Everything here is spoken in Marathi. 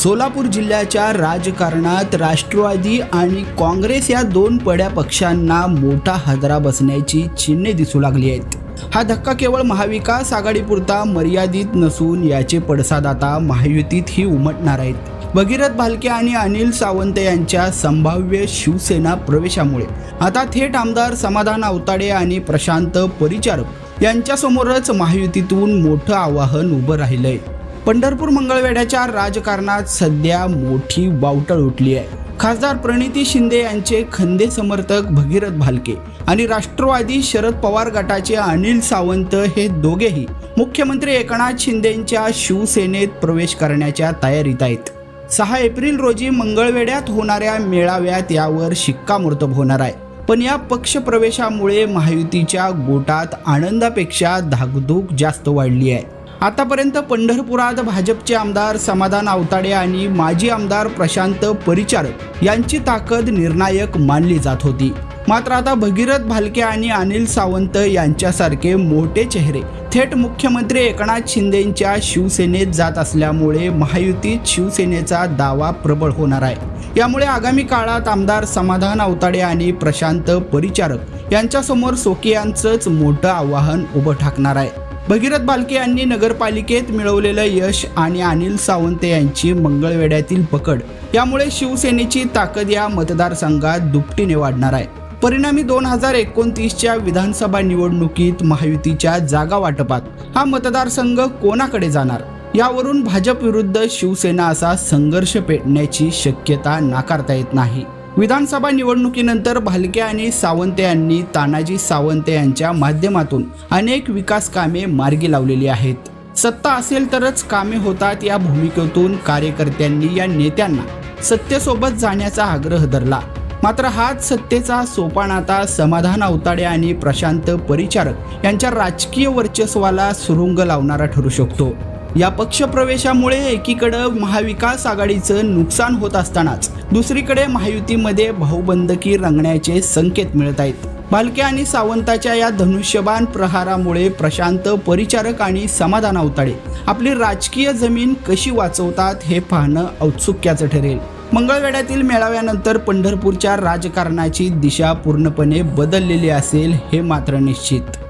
सोलापूर जिल्ह्याच्या राजकारणात राष्ट्रवादी आणि काँग्रेस या दोन पड्या पक्षांना मोठा हादरा बसण्याची चिन्हे दिसू लागली आहेत। हा धक्का केवळ महाविकास आघाडीपुरता मर्यादित नसून याचे पडसाद आता महायुतीतही उमटणार आहेत। भगीरथ भालके आणि अनिल सावंत यांच्या संभाव्य शिवसेना प्रवेशामुळे आता थेट आमदार समाधान आवताडे आणि प्रशांत परिचारक यांच्यासमोरच महायुतीतून मोठं आव्हान उभं राहिलंय। पंढरपूर मंगळवेढ्याच्या राजकारणात सध्या मोठी वावटळ उठली आहे। खासदार प्रणिती शिंदे यांचे खंदे समर्थक भगीरथ भालके आणि राष्ट्रवादी शरद पवार गटाचे अनिल सावंत हे दोघेही मुख्यमंत्री एकनाथ शिंदेंच्या शिवसेनेत प्रवेश करण्याच्या तयारीत आहेत। 6 एप्रिल रोजी मंगळवेढ्यात होणाऱ्या मेळाव्यात यावर शिक्कामोर्तब होणार आहे। पण या पक्ष प्रवेशामुळे महायुतीच्या गोटात आनंदापेक्षा धाकधूक जास्त वाढली आहे। आतापर्यंत पंढरपुरात भाजपचे आमदार समाधान आवताडे आणि माजी आमदार प्रशांत परिचारक यांची ताकद निर्णायक मानली जात होती। मात्र आता भगीरथ भालके आणि अनिल सावंत यांच्यासारखे मोठे चेहरे थेट मुख्यमंत्री एकनाथ शिंदेंच्या शिवसेनेत जात असल्यामुळे महायुतीत शिवसेनेचा दावा प्रबळ होणार आहे। यामुळे आगामी काळात आमदार समाधान आवताडे आणि प्रशांत परिचारक यांच्यासमोर सोकियांचंच मोठं आव्हान उभं ठाकणार आहे। भगीरथ भालके यांनी नगरपालिकेत मिळवलेलं यश आणि अनिल सावंत यांची मंगळवेढ्यातील पकड यामुळे शिवसेनेची ताकद या मतदारसंघात दुपटीने वाढणार आहे। परिणामी 2029च्या विधानसभा निवडणुकीत महायुतीच्या जागा वाटपात हा मतदारसंघ कोणाकडे जाणार यावरून भाजप विरुद्ध शिवसेना असा संघर्ष पेटण्याची शक्यता नाकारता येत नाही। विधानसभा निवडणुकीनंतर भालके आणि सावंत यांनी तानाजी सावंत यांच्या माध्यमातून अनेक विकास कामे मार्गी लावलेली आहेत। सत्ता असेल तरच कामे होतात या भूमिकेतून कार्यकर्त्यांनी या नेत्यांना सत्तेसोबत जाण्याचा आग्रह धरला। मात्र हाच सत्तेचा सोपान आता समाधान आवताडे आणि प्रशांत परिचारक यांच्या राजकीय वर्चस्वाला सुरुंग लावणारा ठरू शकतो। या पक्षप्रवेशामुळे एकीकडे महाविकास आघाडीचं नुकसान होत असतानाच दुसरीकडे महायुतीमध्ये भाऊबंदकी रंगण्याचे संकेत मिळत आहेत। भालके आणि सावंताच्या या धनुष्यबाण प्रहारामुळे प्रशांत परिचारक आणि समाधान आवताडे आपली राजकीय जमीन कशी वाचवतात हे पाहणं औत्सुक्याचं ठरेल। मंगळवेढ्यातील मेळाव्यानंतर पंढरपूरच्या राजकारणाची दिशा पूर्णपणे बदललेली असेल हे मात्र निश्चित।